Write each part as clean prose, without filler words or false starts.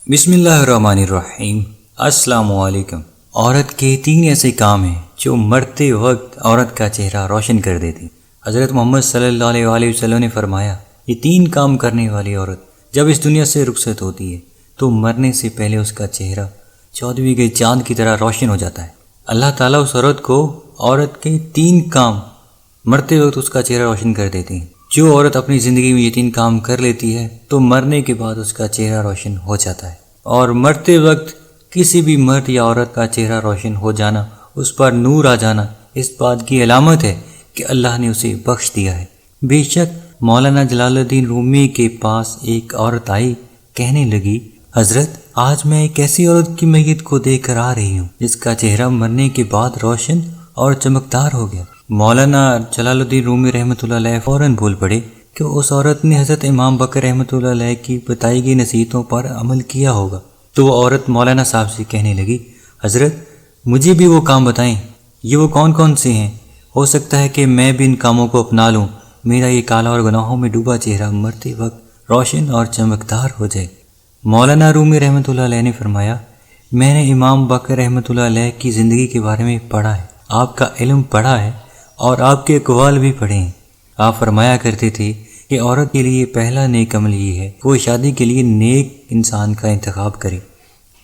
بسم اللہ الرحمن الرحیم۔ السلام علیکم۔ عورت کے 3 ایسے کام ہیں جو مرتے وقت عورت کا چہرہ روشن کر دیتے۔ حضرت محمد صلی اللہ علیہ وسلم نے فرمایا، یہ 3 کام کرنے والی عورت جب اس دنیا سے رخصت ہوتی ہے تو مرنے سے پہلے اس کا چہرہ 14ویں کے چاند کی طرح روشن ہو جاتا ہے۔ اللہ تعالیٰ اس عورت کے 3 کام مرتے وقت اس کا چہرہ روشن کر دیتے ہیں۔ جو عورت اپنی زندگی میں یہ 3 کام کر لیتی ہے تو مرنے کے بعد اس کا چہرہ روشن ہو جاتا ہے، اور مرتے وقت کسی بھی مرد یا عورت کا چہرہ روشن ہو جانا، اس پر نور آ جانا، اس بات کی علامت ہے کہ اللہ نے اسے بخش دیا ہے۔ بے شک مولانا جلال الدین رومی کے پاس ایک عورت آئی، کہنے لگی، حضرت آج میں ایک ایسی عورت کی میت کو دیکھ کر آ رہی ہوں جس کا چہرہ مرنے کے بعد روشن اور چمکدار ہو گیا۔ مولانا جلال الدین رومی رحمۃ اللہ علیہ فوراً بول پڑے کہ اس عورت نے حضرت امام بکر رحمۃ اللہ علیہ کی بتائی گئی نصیحتوں پر عمل کیا ہوگا۔ تو وہ عورت مولانا صاحب سے کہنے لگی، حضرت مجھے بھی وہ کام بتائیں، یہ وہ کون کون سے ہیں؟ ہو سکتا ہے کہ میں بھی ان کاموں کو اپنا لوں، میرا یہ کالا اور گناہوں میں ڈوبا چہرہ مرتے وقت روشن اور چمکدار ہو جائے۔ مولانا رومی رحمۃ اللہ علیہ نے فرمایا، میں نے امام بکر رحمۃ اللہ علیہ کی زندگی کے بارے میں پڑھا ہے، آپ کا علم پڑھا ہے اور آپ کے اقوال بھی پڑھے ہیں۔ آپ فرمایا کرتے تھے کہ عورت کے لیے پہلا نیک عمل یہ ہے کہ وہ شادی کے لیے نیک انسان کا انتخاب کرے،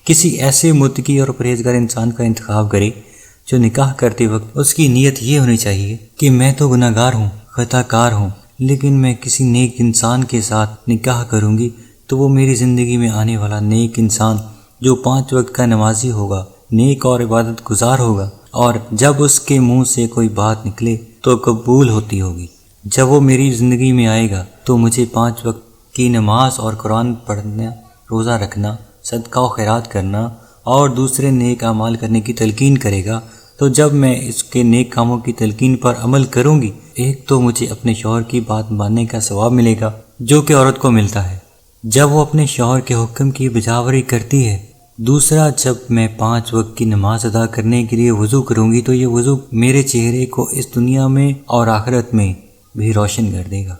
کسی ایسے متقی اور پرہیزگار انسان کا انتخاب کرے جو نکاح کرتے وقت اس کی نیت یہ ہونی چاہیے کہ میں تو گناہ گار ہوں، خطا کار ہوں، لیکن میں کسی نیک انسان کے ساتھ نکاح کروں گی تو وہ میری زندگی میں آنے والا نیک انسان جو 5 وقت کا نمازی ہوگا، نیک اور عبادت گزار ہوگا، اور جب اس کے منہ سے کوئی بات نکلے تو قبول ہوتی ہوگی۔ جب وہ میری زندگی میں آئے گا تو مجھے 5 وقت کی نماز اور قرآن پڑھنا، روزہ رکھنا، صدقہ و خیرات کرنا اور دوسرے نیک اعمال کرنے کی تلقین کرے گا۔ تو جب میں اس کے نیک کاموں کی تلقین پر عمل کروں گی، ایک تو مجھے اپنے شوہر کی بات ماننے کا ثواب ملے گا جو کہ عورت کو ملتا ہے جب وہ اپنے شوہر کے حکم کی بجاوری کرتی ہے، دوسرا جب میں 5 وقت کی نماز ادا کرنے کے لیے وضو کروں گی تو یہ وضو میرے چہرے کو اس دنیا میں اور آخرت میں بھی روشن کر دے گا۔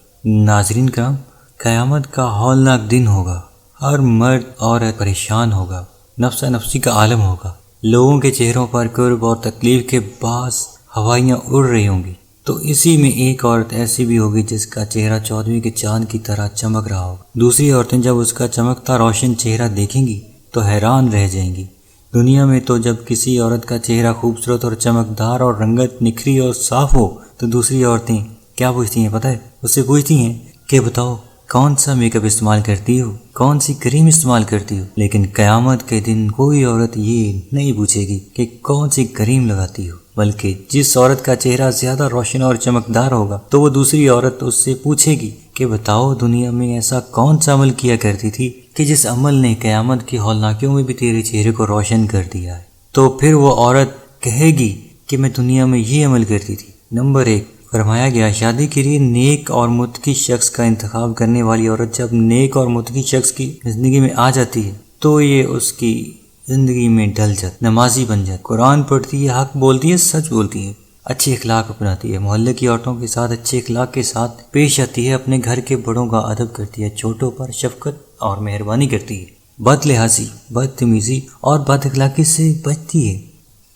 ناظرین کرام، قیامت کا ہولناک دن ہوگا، ہر مرد عورت پریشان ہوگا، نفسا نفسی کا عالم ہوگا، لوگوں کے چہروں پر کرب اور تکلیف کے باعث ہوائیاں اڑ رہی ہوں گی، تو اسی میں ایک عورت ایسی بھی ہوگی جس کا چہرہ 14ویں کے چاند کی طرح چمک رہا ہوگا۔ دوسری عورتیں جب اس کا چمکتا روشن چہرہ دیکھیں گی تو حیران رہ جائیں گی۔ دنیا میں تو جب کسی عورت کا چہرہ خوبصورت اور چمکدار اور رنگت نکھری اور صاف ہو تو دوسری عورتیں کیا پوچھتی ہیں پتہ ہے؟ اس سے پوچھتی ہیں کہ بتاؤ کون سا میک اپ استعمال کرتی ہو، کون سی کریم استعمال کرتی ہو، لیکن قیامت کے دن کوئی عورت یہ نہیں پوچھے گی کہ کون سی کریم لگاتی ہو، بلکہ جس عورت کا چہرہ زیادہ روشن اور چمکدار ہوگا تو وہ دوسری عورت اس سے پوچھے گی کہ بتاؤ دنیا میں ایسا کون سا عمل کیا کرتی تھی کہ جس عمل نے قیامت کی ہولناکیوں میں بھی تیرے چہرے کو روشن کر دیا ہے۔ تو پھر وہ عورت کہے گی کہ میں دنیا میں یہ عمل کرتی تھی۔ نمبر 1 فرمایا گیا، شادی کے لیے نیک اور متقی شخص کا انتخاب کرنے والی عورت جب نیک اور متقی شخص کی زندگی میں آ جاتی ہے تو یہ اس کی زندگی میں ڈل جاتی، نمازی بن جاتی، قرآن پڑھتی ہے، حق بولتی ہے، سچ بولتی ہے، اچھے اخلاق اپناتی ہے، محلے کی عورتوں کے ساتھ اچھے اخلاق کے ساتھ پیش آتی ہے، اپنے گھر کے بڑوں کا ادب کرتی ہے، چھوٹوں پر شفقت اور مہربانی کرتی ہے، بد لحاظی، بدتمیزی اور بد اخلاقی سے بچتی ہے،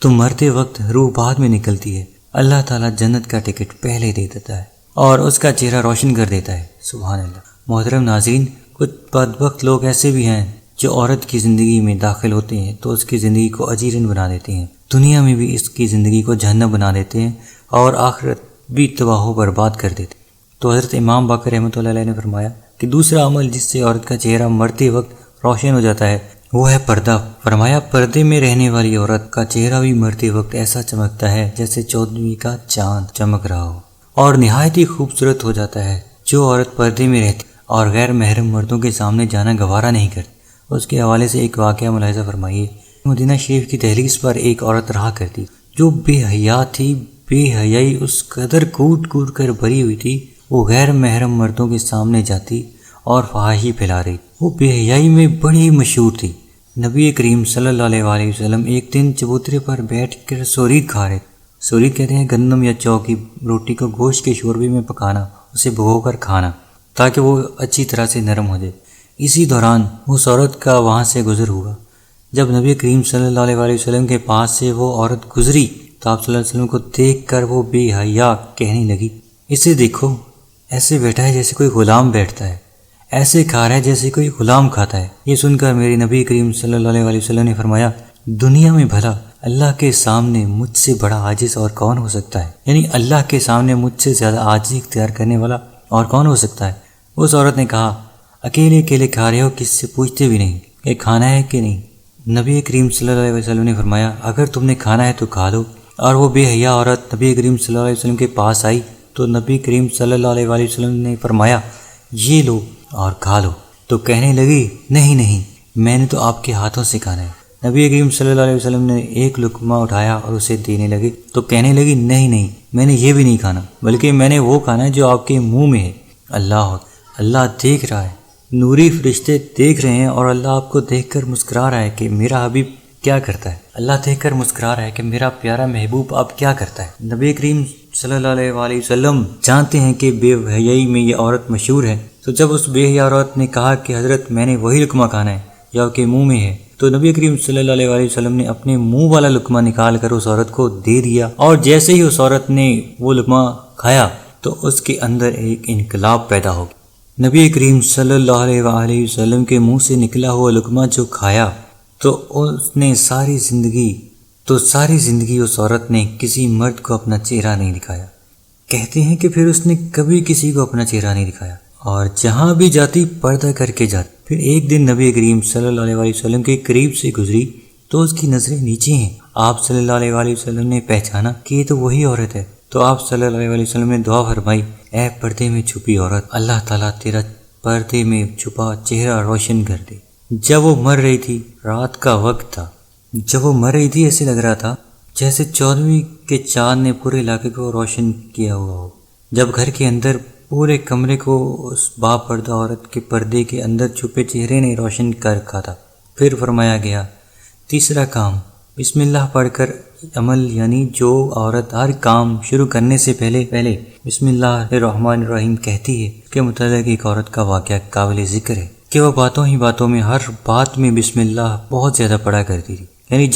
تو مرتے وقت روح بعد میں نکلتی ہے، اللہ تعالیٰ جنت کا ٹکٹ پہلے دے دیتا ہے اور اس کا چہرہ روشن کر دیتا ہے۔ سبحان اللہ۔ محترم ناظرین، کچھ بدبخت لوگ ایسے بھی ہیں جو عورت کی زندگی میں داخل ہوتے ہیں تو اس کی زندگی کو اجیرن بنا دیتے ہیں، دنیا میں بھی اس کی زندگی کو جہنم بنا دیتے ہیں اور آخرت بھی تباہ و برباد کر دیتے ہیں۔ تو حضرت امام باقر رحمۃ اللہ علیہ نے فرمایا کہ دوسرا عمل جس سے عورت کا چہرہ مرتے وقت روشن ہو جاتا ہے وہ ہے پردہ۔ فرمایا پردے میں رہنے والی عورت کا چہرہ بھی مرتے وقت ایسا چمکتا ہے جیسے 14ویں کا چاند چمک رہا ہو، اور نہایت ہی خوبصورت ہو جاتا ہے۔ جو عورت پردے میں رہتی اور غیر محرم مردوں کے سامنے جانا گوارا نہیں کرتی، اس کے حوالے سے ایک واقعہ ملاحظہ فرمائیے۔ مدینہ شریف کی دہلیز پر ایک عورت رہا کرتی جو بے حیا تھی، بے حیائی اس قدر کود کود کر بھری ہوئی تھی، وہ غیر محرم مردوں کے سامنے جاتی اور فحاشی پھیلا رہی، وہ بے حیائی میں بڑی مشہور تھی۔ نبی کریم صلی اللہ علیہ وآلہ وسلم ایک دن چبوترے پر بیٹھ کر سورید کھا رہے تھے۔ سورید کہتے ہیں گندم یا جو کی روٹی کو گوشت کے شوربے میں پکانا، اسے بھگو کر کھانا تاکہ وہ اچھی طرح سے نرم ہو جائے۔ اسی دوران اس عورت کا وہاں سے گزر ہوا۔ جب نبی کریم صلی اللہ علیہ وسلم کے پاس سے وہ عورت گزری تو آپ صلی اللہ علیہ وسلم کو دیکھ کر وہ بے حیا کہنے لگی، اسے دیکھو، ایسے بیٹھا ہے جیسے کوئی غلام بیٹھتا ہے، ایسے کھا رہا ہے جیسے کوئی غلام کھاتا ہے۔ یہ سن کر میرے نبی کریم صلی اللہ علیہ وسلم نے فرمایا، دنیا میں بھلا اللہ کے سامنے مجھ سے بڑا عاجز اور کون ہو سکتا ہے؟ یعنی اللہ کے سامنے مجھ سے زیادہ عاجزی اختیار کرنے والا اور کون ہو سکتا ہے؟ اس عورت نے کہا، اکیلے اکیلے کھا رہے ہو، کس سے پوچھتے بھی نہیں کہ کھانا ہے کہ نہیں؟ نبی کریم صلی اللہ علیہ وسلم نے فرمایا، اگر تم نے کھانا ہے تو کھا لو۔ اور وہ بے حیا عورت نبی کریم صلی اللہ علیہ وسلم کے پاس آئی تو نبی کریم صلی اللہ علیہ وسلم نے فرمایا، یہ لو اور کھا لو۔ تو کہنے لگی، نہیں نہیں، میں نے تو آپ کے ہاتھوں سے کھانا ہے۔ نبی کریم صلی اللہ علیہ وسلم نے ایک لقمہ اٹھایا اور اسے دینے لگے تو کہنے لگی، نہیں نہیں، میں نے یہ بھی نہیں کھانا، بلکہ میں نے وہ کھانا ہے جو آپ کے منہ میں ہے۔ اللہ دیکھ رہا ہے، نوری فرشتے دیکھ رہے ہیں، اور اللہ آپ کو دیکھ کر مسکرا رہا ہے کہ میرا حبیب کیا کرتا ہے۔ اللہ دیکھ کر مسکرا رہا ہے کہ میرا پیارا محبوب اب کیا کرتا ہے۔ نبی کریم صلی اللہ علیہ وسلم جانتے ہیں کہ بے حیائی میں یہ عورت مشہور ہے، تو جب اس بے حیا عورت نے کہا کہ حضرت میں نے وہی لقمہ کھانا ہے جو آپ کے منہ میں ہے، تو نبی کریم صلی اللہ علیہ وسلم نے اپنے منہ والا لقمہ نکال کر اس عورت کو دے دیا، اور جیسے ہی اس عورت نے وہ لقمہ کھایا تو اس کے اندر ایک انقلاب پیدا ہو گیا۔ نبی کریم صلی اللہ علیہ وسلم کے منہ سے نکلا ہوا لقمہ جو کھایا تو اس نے ساری زندگی اس عورت نے کسی مرد کو اپنا چہرہ نہیں دکھایا۔ کہتے ہیں کہ پھر اس نے کبھی کسی کو اپنا چہرہ نہیں دکھایا، اور جہاں بھی جاتی پردہ کر کے جاتی۔ پھر ایک دن نبی کریم صلی اللہ علیہ وسلم کے قریب سے گزری تو اس کی نظریں نیچے ہیں۔ آپ صلی اللہ علیہ وسلم نے پہچانا کہ یہ تو وہی عورت ہے، تو آپ صلی اللہ علیہ وسلم نے دعا فرمائی، اے پردے میں چھپی عورت، اللہ تعالیٰ تیرا پردے میں چھپا چہرہ روشن کر دے۔ جب وہ مر رہی تھی، رات کا وقت تھا، جب وہ مر رہی تھی ایسے لگ رہا تھا جیسے 14ویں کے چاند نے پورے علاقے کو روشن کیا ہوا ہو۔ جب گھر کے اندر پورے کمرے کو اس با پردہ عورت کے پردے کے اندر چھپے چہرے نے روشن کر رکھا تھا۔ پھر فرمایا گیا، تیسرا کام، بسم اللہ پڑھ کر عمل، یعنی جو عورت ہر کام شروع کرنے سے پہلے بسم اللہ الرحمن الرحیم کہتی ہے، کے متعلق ایک عورت کا واقعہ قابل ذکر ہے کہ وہ باتوں میں ہر بات میں بسم اللہ بہت زیادہ پڑھا کرتی تھی۔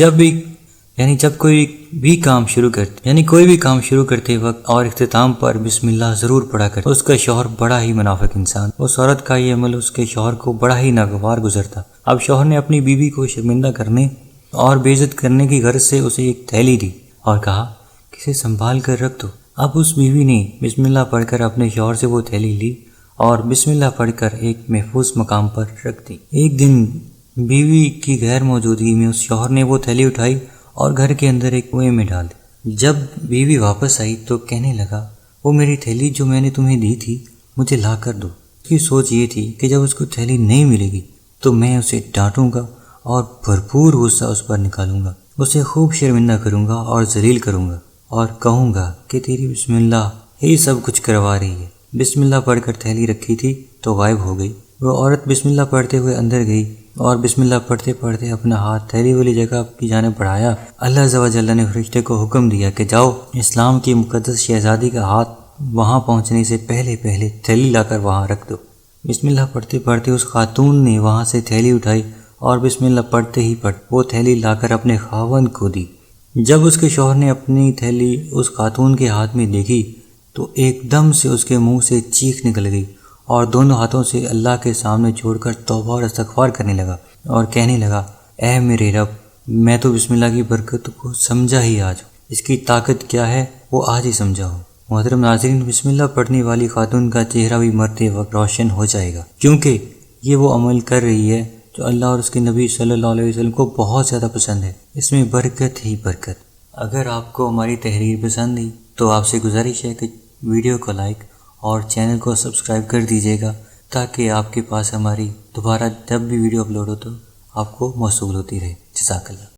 جب کوئی بھی کام شروع کرتے وقت اور اختتام پر بسم اللہ ضرور پڑھا کرتے۔ اس کا شوہر بڑا ہی منافق انسان، اس عورت کا یہ عمل اس کے شوہر کو بڑا ہی ناگوار گزرتا۔ اب شوہر نے اپنی بیوی کو شرمندہ کرنے اور بے عزت کرنے کی غرض سے اسے ایک تھیلی دی اور کہا کہ اسے سنبھال کر رکھ دو۔ اب اس بیوی نے بسم اللہ پڑھ کر اپنے شوہر سے وہ تھیلی لی اور بسم اللہ پڑھ کر ایک محفوظ مقام پر رکھ دی۔ ایک دن بیوی کی غیر موجودگی میں اس شوہر نے وہ تھیلی اٹھائی اور گھر کے اندر ایک کنویں میں ڈال دی۔ جب بیوی واپس آئی تو کہنے لگا، وہ میری تھیلی جو میں نے تمہیں دی تھی مجھے لا کر دو۔ اس کی سوچ یہ تھی کہ جب اس کو تھیلی نہیں ملے گی تو میں اسے ڈانٹوں گا اور بھرپور غصہ اس پر نکالوں گا، اسے خوب شرمندہ کروں گا اور ذلیل کروں گا، اور کہوں گا کہ تیری بسم اللہ ہی سب کچھ کروا رہی ہے۔ بسم اللہ پڑھ کر تھیلی رکھی تھی تو غائب ہو گئی۔ وہ عورت بسم اللہ پڑھتے ہوئے اندر گئی اور بسم اللہ پڑھتے پڑھتے اپنا ہاتھ تھیلی والی جگہ کی جانب بڑھایا۔ اللہ عز و جل نے فرشتے کو حکم دیا کہ جاؤ، اسلام کی مقدس شہزادی کا ہاتھ وہاں پہنچنے سے پہلے تھیلی لا کر وہاں رکھ دو۔ بسم اللہ پڑھتے پڑھتے اس خاتون نے وہاں سے تھیلی اٹھائی اور بسم اللہ پڑھتے ہی وہ تھیلی لا کر اپنے خاوند کو دی۔ جب اس کے شوہر نے اپنی تھیلی اس خاتون کے ہاتھ میں دیکھی تو ایک دم سے اس کے منہ سے چیخ نکل گئی اور دونوں ہاتھوں سے اللہ کے سامنے چھوڑ کر توبہ اور استغفار کرنے لگا اور کہنے لگا، اے میرے رب، میں تو بسم اللہ کی برکت کو سمجھا ہی آج ہوں، اس کی طاقت کیا ہے وہ آج ہی سمجھا ہوں۔ محترم ناظرین، بسم اللہ پڑھنے والی خاتون کا چہرہ بھی مرتے وقت روشن ہو جائے گا، کیونکہ یہ وہ عمل کر رہی ہے جو اللہ اور اس کے نبی صلی اللہ علیہ وسلم کو بہت زیادہ پسند ہے۔ اس میں برکت ہی برکت۔ اگر آپ کو ہماری تحریر پسند آئی تو آپ سے گزارش ہے کہ ویڈیو کو لائک اور چینل کو سبسکرائب کر دیجیے گا، تاکہ آپ کے پاس ہماری دوبارہ جب بھی ویڈیو اپلوڈ ہو تو آپ کو موصول ہوتی رہے۔ جزاک اللہ۔